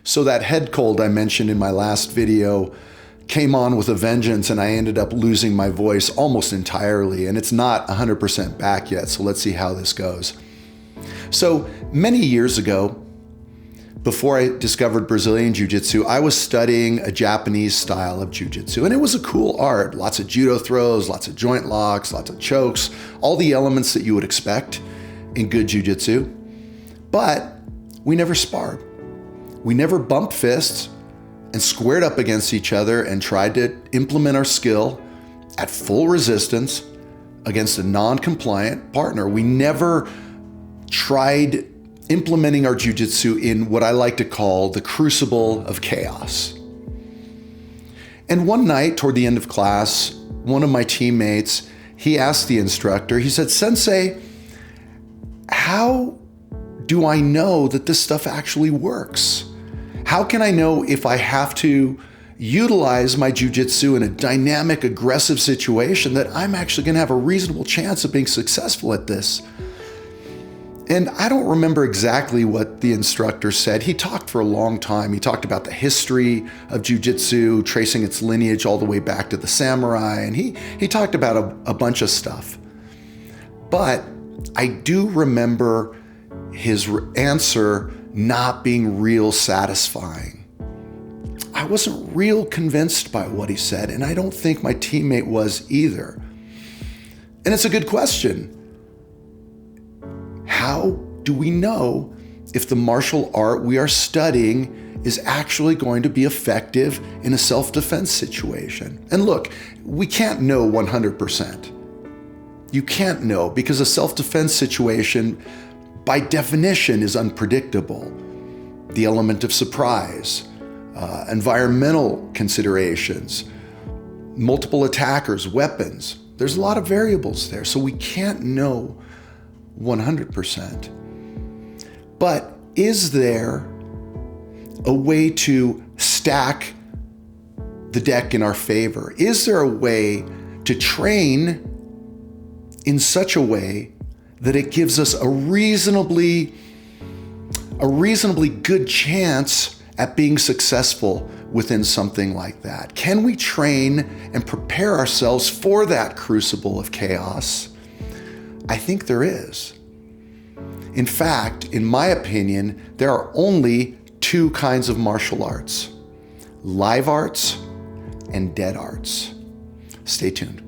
So that head cold I mentioned in my last video came on with a vengeance, and I ended up losing my voice almost entirely, and it's not 100% back yet, so let's see how this goes. So many years ago, before I discovered Brazilian Jiu-Jitsu, I was studying a Japanese style of Jiu-Jitsu, and it was a cool art. Lots of judo throws, lots of joint locks, lots of chokes, all the elements that you would expect in good Jiu-Jitsu. But we never sparred. We never bumped fists and squared up against each other and tried to implement our skill at full resistance against a non-compliant partner. We never tried implementing our jiu-jitsu in what I like to call the crucible of chaos. And one night toward the end of class, one of my teammates, he asked the instructor, he said, "Sensei, how do I know that this stuff actually works? How can I know if I have to utilize my jiu-jitsu in a dynamic, aggressive situation that I'm actually going to have a reasonable chance of being successful at this?" And I don't remember exactly what the instructor said. He talked for a long time. He talked about the history of jiu-jitsu, tracing its lineage all the way back to the samurai, and he talked about a bunch of stuff. But I do remember his answer not being real satisfying. I wasn't real convinced by what he said, and I don't think my teammate was either. And it's a good question. How do we know if the martial art we are studying is actually going to be effective in a self-defense situation? And look, we can't know 100%. You can't know, because a self-defense situation by definition is unpredictable. The element of surprise, environmental considerations, multiple attackers, weapons. There's a lot of variables there, so we can't know 100%. But is there a way to stack the deck in our favor? Is there a way to train in such a way that it gives us a reasonably good chance at being successful within something like that? Can we train and prepare ourselves for that crucible of chaos? I think there is. In fact, in my opinion, there are only two kinds of martial arts: live arts and dead arts. Stay tuned.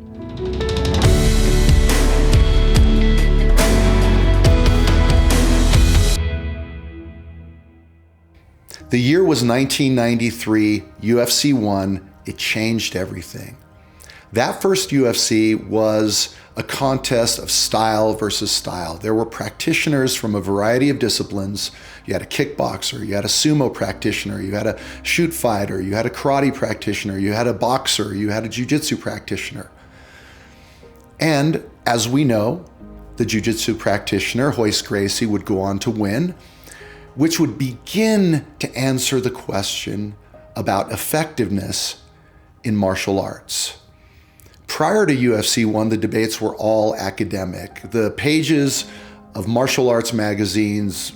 The year was 1993, UFC 1. It changed everything. That first UFC was a contest of style versus style. There were practitioners from a variety of disciplines. You had a kickboxer, you had a sumo practitioner, you had a shoot fighter, you had a karate practitioner, you had a boxer, you had a jiu-jitsu practitioner. And as we know, the jiu-jitsu practitioner, Royce Gracie, would go on to win, which would begin to answer the question about effectiveness in martial arts. Prior to UFC 1, the debates were all academic. The pages of martial arts magazines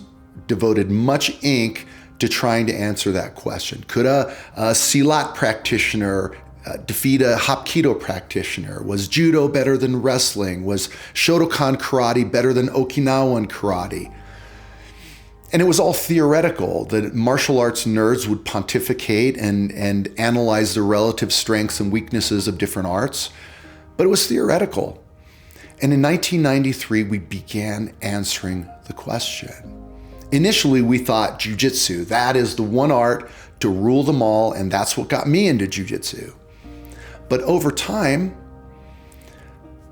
devoted much ink to trying to answer that question. Could a Silat practitioner defeat a Hapkido practitioner? Was judo better than wrestling? Was Shotokan karate better than Okinawan karate? And it was all theoretical. The martial arts nerds would pontificate and analyze the relative strengths and weaknesses of different arts, but it was theoretical. And in 1993, we began answering the question. Initially, we thought jiu-jitsu, that is the one art to rule them all, and that's what got me into jiu-jitsu. But over time,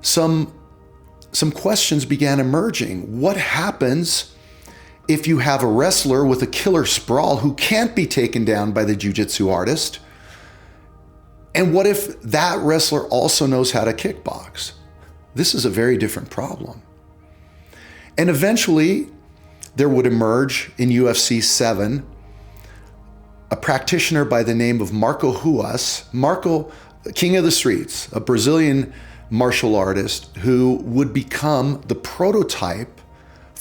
some questions began emerging. What happens if you have a wrestler with a killer sprawl who can't be taken down by the jiu-jitsu artist? And what if that wrestler also knows how to kickbox? This is a very different problem. And eventually, there would emerge in UFC 7 a practitioner by the name of Marco Ruas, Marco, King of the Streets, a Brazilian martial artist who would become the prototype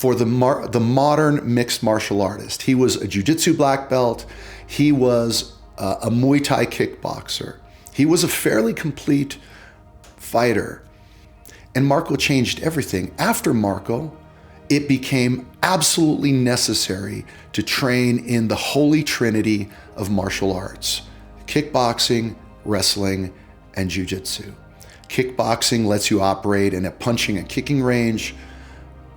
for the modern mixed martial artist. He was a jiu-jitsu black belt. He was a Muay Thai kickboxer. He was a fairly complete fighter. And Marco changed everything. After Marco, it became absolutely necessary to train in the holy trinity of martial arts: kickboxing, wrestling, and jiu-jitsu. Kickboxing lets you operate in a punching and kicking range.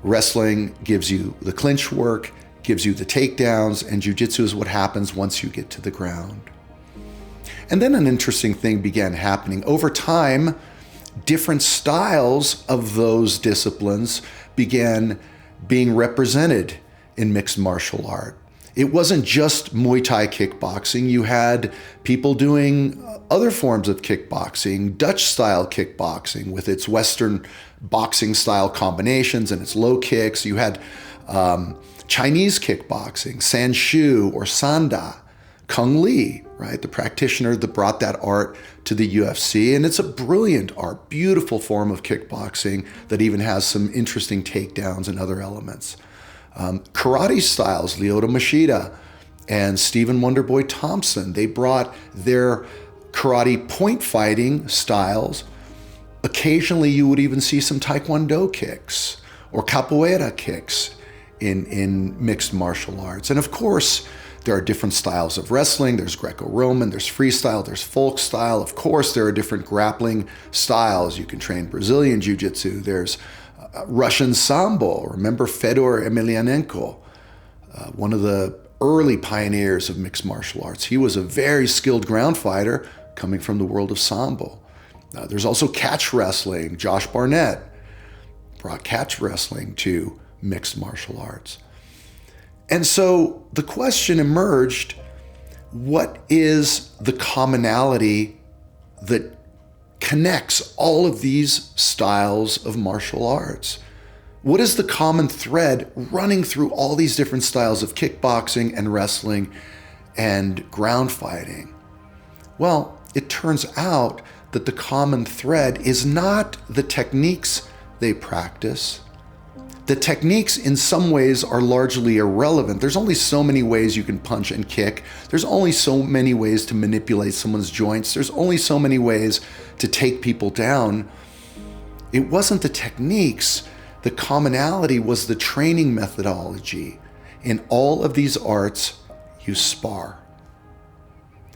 Wrestling gives you the clinch work, gives you the takedowns, and jiu-jitsu is what happens once you get to the ground. And then an interesting thing began happening. Over time, different styles of those disciplines began being represented in mixed martial art. It wasn't just Muay Thai kickboxing. You had people doing other forms of kickboxing, Dutch-style kickboxing with its Western boxing-style combinations and its low kicks. You had Chinese kickboxing, Sanshu or Sanda, Kung Lee, right? The practitioner that brought that art to the UFC. And it's a brilliant art, beautiful form of kickboxing that even has some interesting takedowns and other elements. Karate styles, Lyoto Machida and Stephen Wonderboy Thompson, they brought their karate point fighting styles. Occasionally you would even see some Taekwondo kicks or capoeira kicks in mixed martial arts. And of course, there are different styles of wrestling. There's Greco-Roman, there's freestyle, there's folk style. Of course, there are different grappling styles. You can train Brazilian Jiu-Jitsu. There's Russian Sambo. Remember Fedor Emelianenko, one of the early pioneers of mixed martial arts. He was a very skilled ground fighter coming from the world of Sambo. There's also catch wrestling. Josh Barnett brought catch wrestling to mixed martial arts. And so the question emerged, what is the commonality that connects all of these styles of martial arts? What is the common thread running through all these different styles of kickboxing and wrestling and ground fighting? Well, it turns out that the common thread is not the techniques they practice. The techniques in some ways are largely irrelevant. There's only so many ways you can punch and kick. There's only so many ways to manipulate someone's joints. There's only so many ways to take people down. It wasn't the techniques. The commonality was the training methodology. In all of these arts, you spar.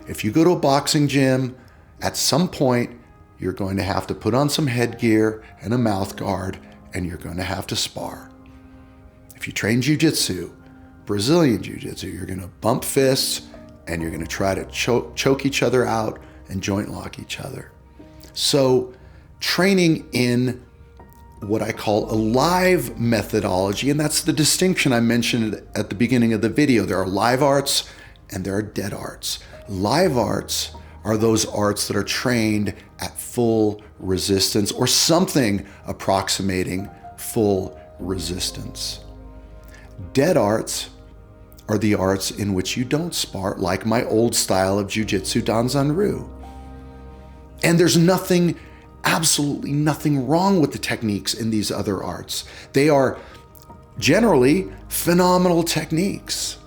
If you go to a boxing gym, at some point, you're going to have to put on some headgear and a mouth guard, and you're going to have to spar. If you train jiu-jitsu, Brazilian jiu-jitsu, you're going to bump fists and you're going to try to choke each other out and joint lock each other. So training in what I call a live methodology, and that's the distinction I mentioned at the beginning of the video. There are live arts and there are dead arts. Live arts are those arts that are trained at full resistance or something approximating full resistance. Dead arts are the arts in which you don't spar, like my old style of jiu-jitsu, Danzanryu. And there's nothing, absolutely nothing wrong with the techniques in these other arts. They are generally phenomenal techniques.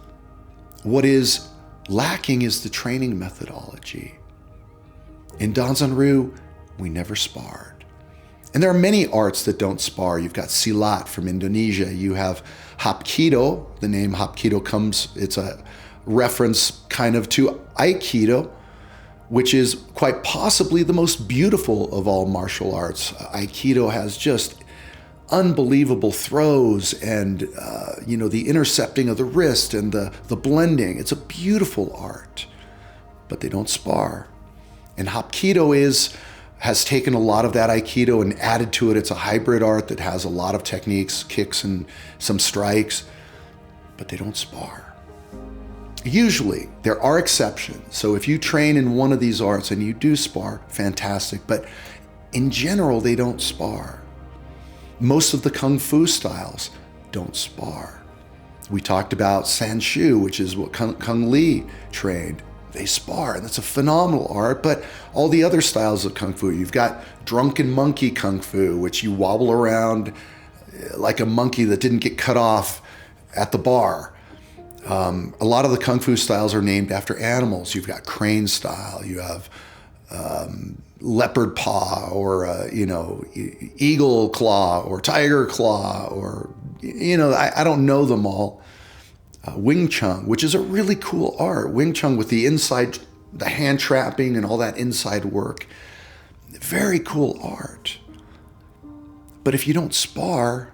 What is lacking is the training methodology. In Danzanryu, we never sparred. And there are many arts that don't spar. You've got Silat from Indonesia. You have Hapkido. The name Hapkido comes, it's a reference kind of to Aikido, which is quite possibly the most beautiful of all martial arts. Aikido has just unbelievable throws and the intercepting of the wrist and the blending. It's a beautiful art, but they don't spar. And Hapkido has taken a lot of that Aikido and added to it. It's a hybrid art that has a lot of techniques, kicks and some strikes, but they don't spar. Usually, there are exceptions. So if you train in one of these arts and you do spar, fantastic. But in general, they don't spar. Most of the Kung Fu styles don't spar. We talked about Sanshu, which is what Kung Lee trained. They spar, and that's a phenomenal art, but all the other styles of Kung Fu, you've got drunken monkey Kung Fu, which you wobble around, like a monkey that didn't get cut off at the bar. A lot of the Kung Fu styles are named after animals. You've got crane style, you have leopard paw, or eagle claw, or tiger claw, or I don't know them all. Wing Chun, which is a really cool art. Wing Chun with the hand trapping and all that inside work. Very cool art. But if you don't spar,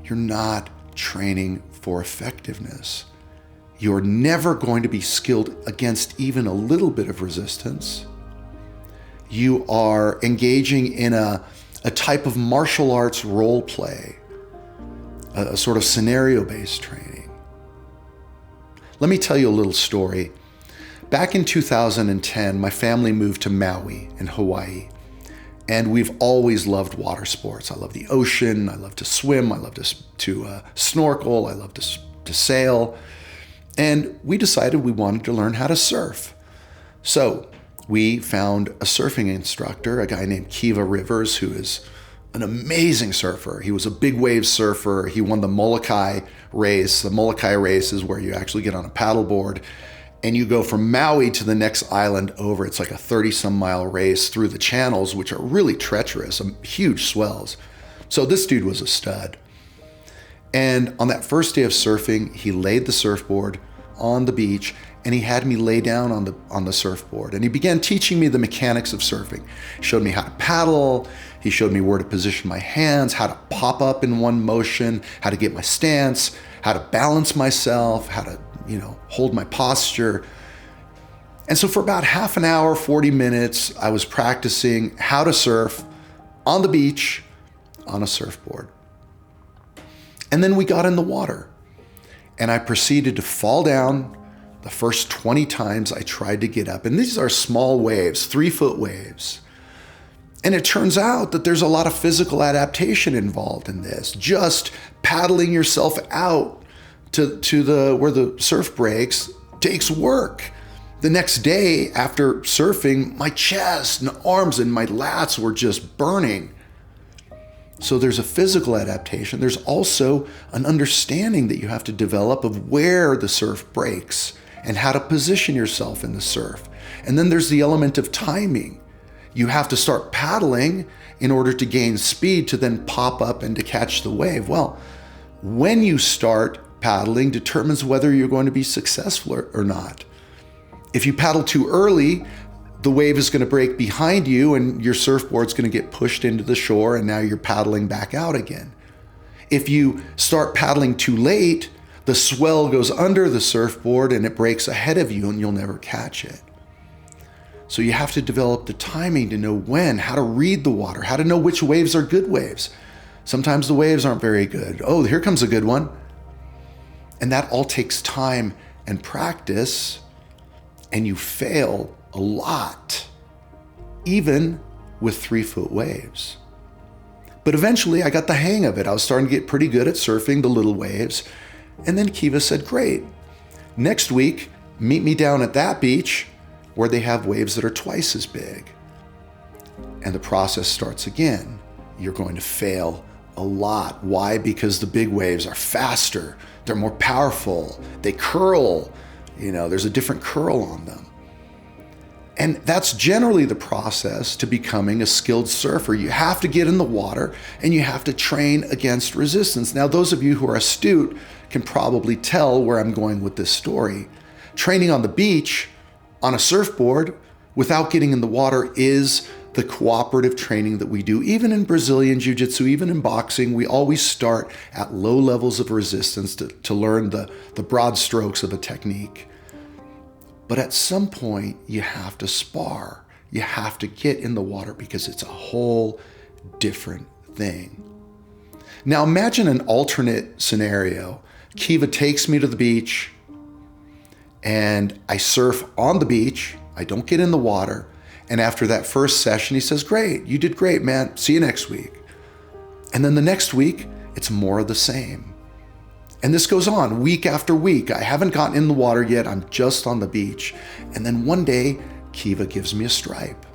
you're not training for effectiveness. You're never going to be skilled against even a little bit of resistance. You are engaging in a type of martial arts role play, a sort of scenario-based training. Let me tell you a little story. Back in 2010, my family moved to Maui in Hawaii, and we've always loved water sports. I love the ocean, I love to swim, I love to snorkel, I love to sail, and we decided we wanted to learn how to surf. So we found a surfing instructor, a guy named Kiva Rivers, who is an amazing surfer. He was a big wave surfer. He won the Molokai race. The Molokai race is where you actually get on a paddleboard and you go from Maui to the next island over. It's like a 30-some mile race through the channels, which are really treacherous, huge swells. So this dude was a stud. And on that first day of surfing, he laid the surfboard on the beach and he had me lay down on the surfboard. And he began teaching me the mechanics of surfing. He showed me how to paddle. He showed me where to position my hands, how to pop up in one motion, how to get my stance, how to balance myself, how to, hold my posture. And so for about half an hour, 40 minutes, I was practicing how to surf on the beach on a surfboard. And then we got in the water and I proceeded to fall down. The first 20 times I tried to get up, and these are small waves, 3-foot waves. And it turns out that there's a lot of physical adaptation involved in this. Just paddling yourself out to where the surf breaks takes work. The next day after surfing, my chest and arms and my lats were just burning. So there's a physical adaptation. There's also an understanding that you have to develop of where the surf breaks and how to position yourself in the surf. And then there's the element of timing. You have to start paddling in order to gain speed to then pop up and to catch the wave. Well, when you start paddling determines whether you're going to be successful or not. If you paddle too early, the wave is going to break behind you and your surfboard's going to get pushed into the shore and now you're paddling back out again. If you start paddling too late, the swell goes under the surfboard and it breaks ahead of you and you'll never catch it. So you have to develop the timing to know when, how to read the water, how to know which waves are good waves. Sometimes the waves aren't very good. Oh, here comes a good one. And that all takes time and practice, and you fail a lot, even with 3-foot waves. But eventually I got the hang of it. I was starting to get pretty good at surfing the little waves. And then Kiva said, great, next week, meet me down at that beach where they have waves that are twice as big. And the process starts again. You're going to fail a lot. Why? Because the big waves are faster. They're more powerful. They curl. There's a different curl on them. And that's generally the process to becoming a skilled surfer. You have to get in the water and you have to train against resistance. Now, those of you who are astute can probably tell where I'm going with this story. Training on the beach on a surfboard without getting in the water is the cooperative training that we do. Even in Brazilian Jiu-Jitsu, even in boxing, we always start at low levels of resistance to learn the broad strokes of a technique. But at some point, you have to spar. You have to get in the water because it's a whole different thing. Now imagine an alternate scenario. Kiva takes me to the beach and I surf on the beach. I don't get in the water. And after that first session, he says, great, you did great, man. See you next week. And then the next week, it's more of the same. And this goes on week after week. I haven't gotten in the water yet. I'm just on the beach. And then one day, Kiva gives me a stripe.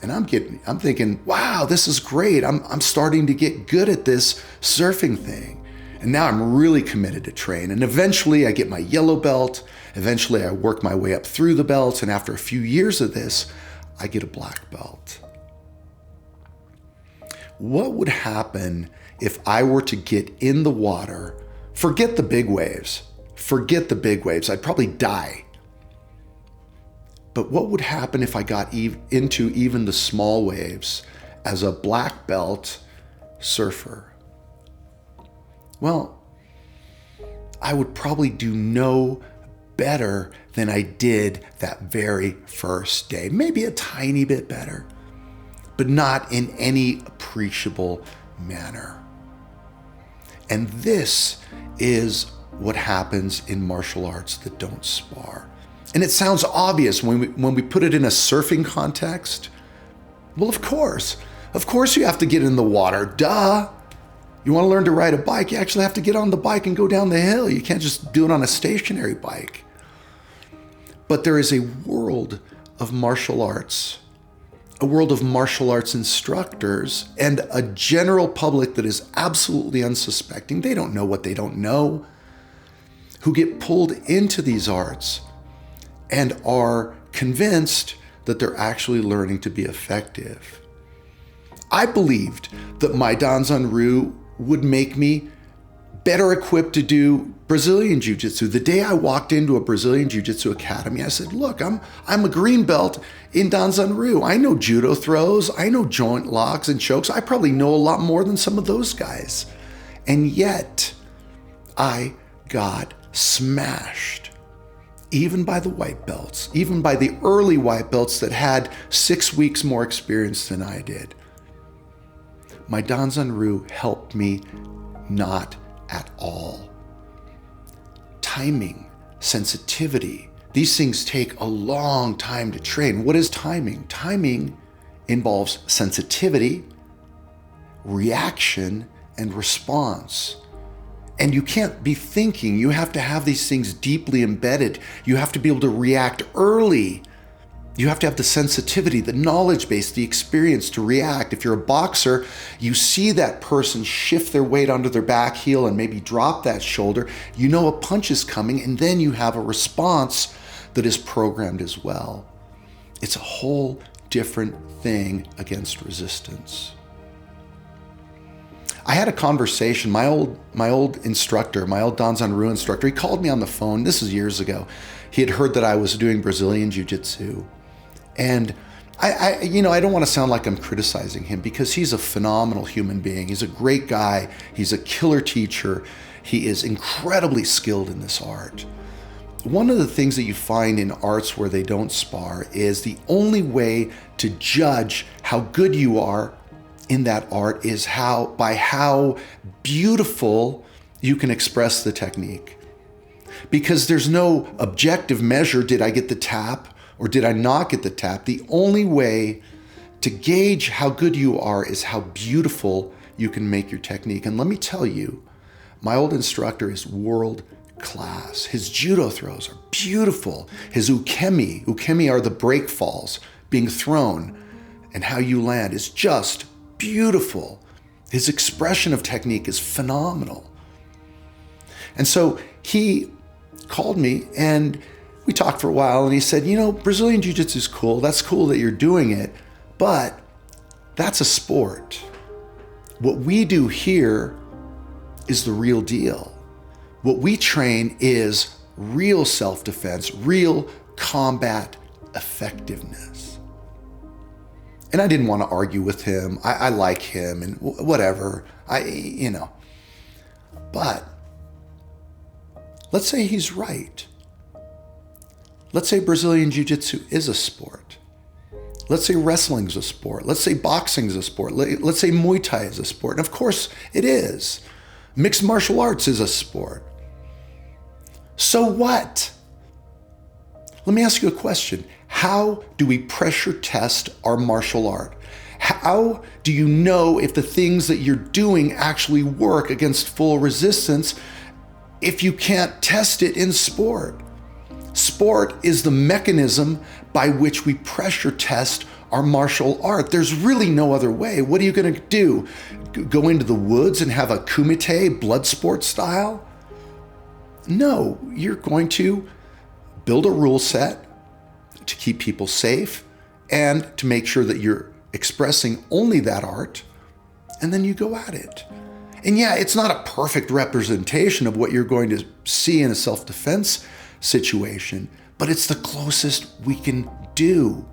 And I'm thinking, wow, this is great. I'm starting to get good at this surfing thing. And now I'm really committed to train. And eventually I get my yellow belt. Eventually I work my way up through the belts. And after a few years of this, I get a black belt. What would happen if I were to get in the water? Forget the big waves. Forget the big waves. I'd probably die. But what would happen if I got into even the small waves as a black belt surfer? Well, I would probably do no better than I did that very first day. Maybe a tiny bit better, but not in any appreciable manner. And this is what happens in martial arts that don't spar. And it sounds obvious when we put it in a surfing context. Well, of course you have to get in the water, duh. You want to learn to ride a bike, you actually have to get on the bike and go down the hill. You can't just do it on a stationary bike. But there is a world of martial arts, a world of martial arts instructors, and a general public that is absolutely unsuspecting. They don't know what they don't know, who get pulled into these arts and are convinced that they're actually learning to be effective. I believed that my Danzanryu would make me better equipped to do Brazilian Jiu-Jitsu. The day I walked into a Brazilian Jiu-Jitsu academy, I said, look, I'm a green belt in Danzanryu. I know judo throws, I know joint locks and chokes. I probably know a lot more than some of those guys. And yet, I got smashed. Even by the white belts, even by the early white belts that had 6 weeks more experience than I did. My Danzanryu helped me not at all. Timing, sensitivity, these things take a long time to train. What is timing? Timing involves sensitivity, reaction, and response. And you can't be thinking. You have to have these things deeply embedded. You have to be able to react early. You have to have the sensitivity, the knowledge base, the experience to react. If you're a boxer, you see that person shift their weight onto their back heel and maybe drop that shoulder. You know a punch is coming, and then you have a response that is programmed as well. It's a whole different thing against resistance. I had a conversation, my old instructor, my old Danzanryu instructor, he called me on the phone, this is years ago. He had heard that I was doing Brazilian Jiu-Jitsu. And I don't want to sound like I'm criticizing him because he's a phenomenal human being. He's a great guy. He's a killer teacher. He is incredibly skilled in this art. One of the things that you find in arts where they don't spar is the only way to judge how good you are in that art is by how beautiful you can express the technique. Because there's no objective measure, did I get the tap or did I not get the tap? The only way to gauge how good you are is how beautiful you can make your technique. And let me tell you, my old instructor is world class. His judo throws are beautiful. His ukemi are the break falls being thrown, and how you land is just beautiful. His expression of technique is phenomenal. And so he called me and we talked for a while, and he said, Brazilian Jiu-Jitsu is cool. That's cool that you're doing it, but that's a sport. What we do here is the real deal. What we train is real self-defense, real combat effectiveness. And I didn't want to argue with him. I like him and whatever, But let's say he's right. Let's say Brazilian Jiu-Jitsu is a sport. Let's say wrestling's a sport. Let's say boxing's a sport. Let's say Muay Thai is a sport. And of course it is. Mixed martial arts is a sport. So what? Let me ask you a question. How do we pressure test our martial art? How do you know if the things that you're doing actually work against full resistance if you can't test it in sport? Sport is the mechanism by which we pressure test our martial art. There's really no other way. What are you going to do? Go into the woods and have a kumite blood sport style? No, you're going to build a rule set to keep people safe and to make sure that you're expressing only that art, and then you go at it. And yeah, it's not a perfect representation of what you're going to see in a self-defense situation, but it's the closest we can do.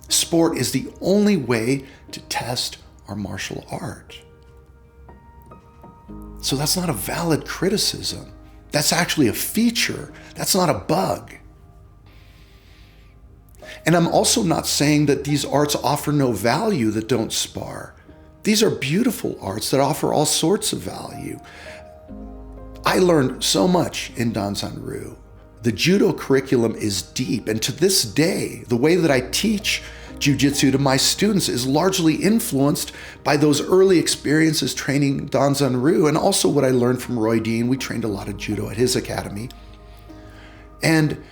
Sport is the only way to test our martial art. So that's not a valid criticism. That's actually a feature. That's not a bug. And I'm also not saying that these arts offer no value that don't spar. These are beautiful arts that offer all sorts of value. I learned so much in Danzanryu. The judo curriculum is deep, and to this day, the way that I teach jiu-jitsu to my students is largely influenced by those early experiences training Danzanryu, and also what I learned from Roy Dean. We trained a lot of judo at his academy. And,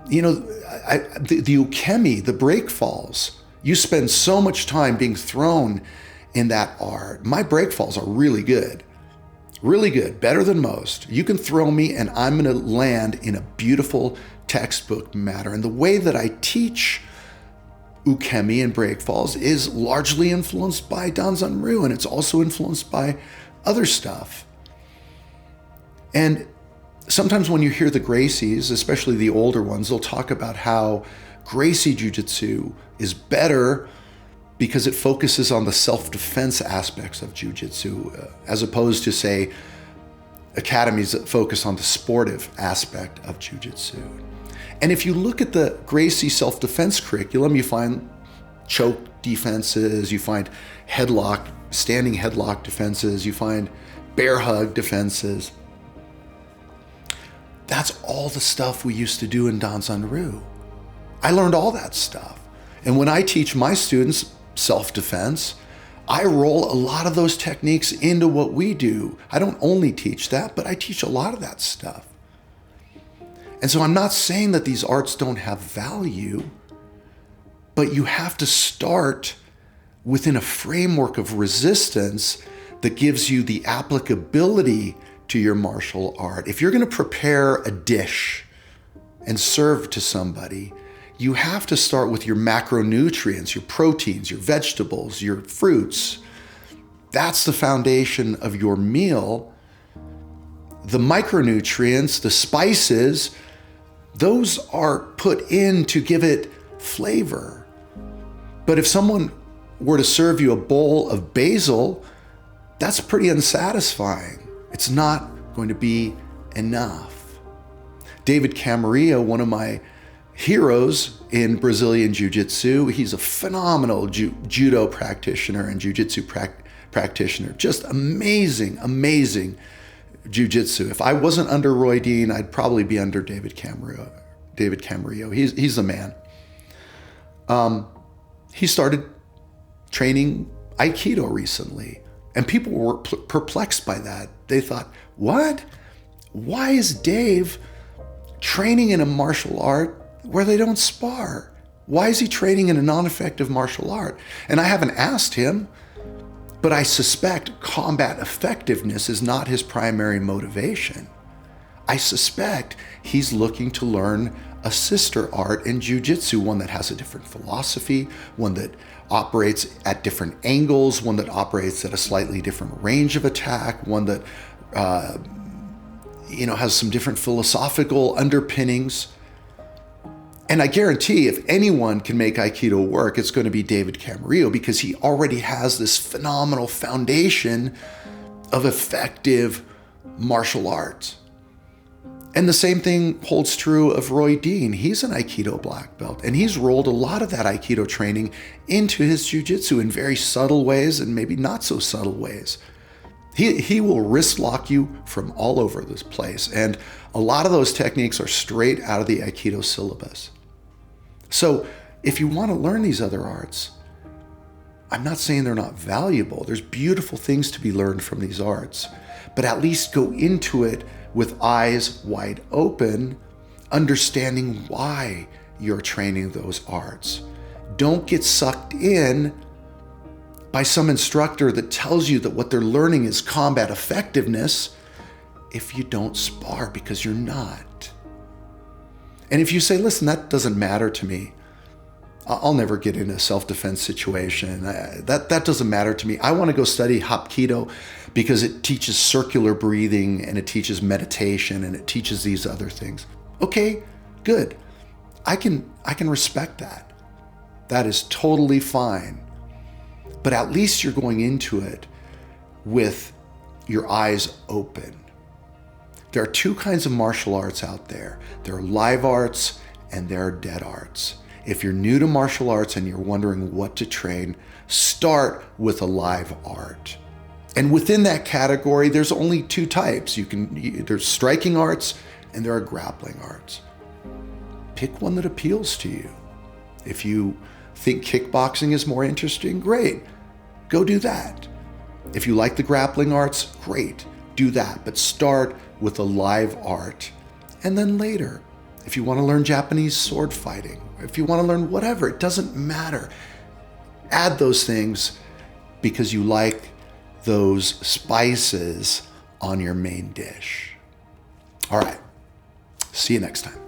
you know, the ukemi, the break falls, you spend so much time being thrown in that art. My break falls are really good, better than most. You can throw me and I'm going to land in a beautiful textbook manner. And the way that I teach ukemi and break falls is largely influenced by Danzanryu, and it's also influenced by other stuff. And sometimes when you hear the Gracies, especially the older ones, they'll talk about how Gracie Jiu-Jitsu is better because it focuses on the self-defense aspects of Jiu-Jitsu, as opposed to, say, academies that focus on the sportive aspect of Jiu-Jitsu. And if you look at the Gracie self-defense curriculum, you find choke defenses, you find headlock, standing headlock defenses, you find bear hug defenses. That's all the stuff we used to do in Danzanryu. I learned all that stuff. And when I teach my students self-defense, I roll a lot of those techniques into what we do. I don't only teach that, but I teach a lot of that stuff. And so I'm not saying that these arts don't have value, but you have to start within a framework of resistance that gives you the applicability to your martial art. If you're going to prepare a dish and serve to somebody, you have to start with your macronutrients, your proteins, your vegetables, your fruits. That's the foundation of your meal. The micronutrients, the spices, those are put in to give it flavor. But if someone were to serve you a bowl of basil, that's pretty unsatisfying. It's not going to be enough. David Camarillo, one of my heroes in Brazilian Jiu-Jitsu, he's a phenomenal judo practitioner and Jiu-Jitsu practitioner. Just amazing, amazing Jiu-Jitsu. If I wasn't under Roy Dean, I'd probably be under David Camarillo. He's the man. He started training Aikido recently, and people were perplexed by that. They thought, what? Why is Dave training in a martial art where they don't spar? Why is he training in a non-effective martial art? And I haven't asked him, but I suspect combat effectiveness is not his primary motivation. I suspect he's looking to learn a sister art in Jiu-Jitsu, one that has a different philosophy, one that operates at different angles, one that operates at a slightly different range of attack, one that has some different philosophical underpinnings. And I guarantee if anyone can make Aikido work, it's going to be David Camarillo, because he already has this phenomenal foundation of effective martial arts. And the same thing holds true of Roy Dean. He's an Aikido black belt, and he's rolled a lot of that Aikido training into his Jiu-Jitsu in very subtle ways and maybe not so subtle ways. He will wrist lock you from all over this place. And a lot of those techniques are straight out of the Aikido syllabus. So if you want to learn these other arts, I'm not saying they're not valuable. There's beautiful things to be learned from these arts, but at least go into it with eyes wide open, understanding why you're training those arts. Don't get sucked in by some instructor that tells you that what they're learning is combat effectiveness if you don't spar, because you're not. And if you say, listen, that doesn't matter to me, I'll never get in a self-defense situation. That doesn't matter to me. I want to go study Hapkido because it teaches circular breathing and it teaches meditation and it teaches these other things. Okay, good. I can respect that. That is totally fine. But at least you're going into it with your eyes open. There are two kinds of martial arts out there. There are live arts and there are dead arts. If you're new to martial arts and you're wondering what to train, start with a live art. And within that category, there's only two types. There's striking arts and there are grappling arts. Pick one that appeals to you. If you think kickboxing is more interesting, great, go do that. If you like the grappling arts, great, do that. But start with a live art. And then later, if you want to learn Japanese sword fighting, if you want to learn whatever, it doesn't matter. Add those things because you like those spices on your main dish. All right, see you next time.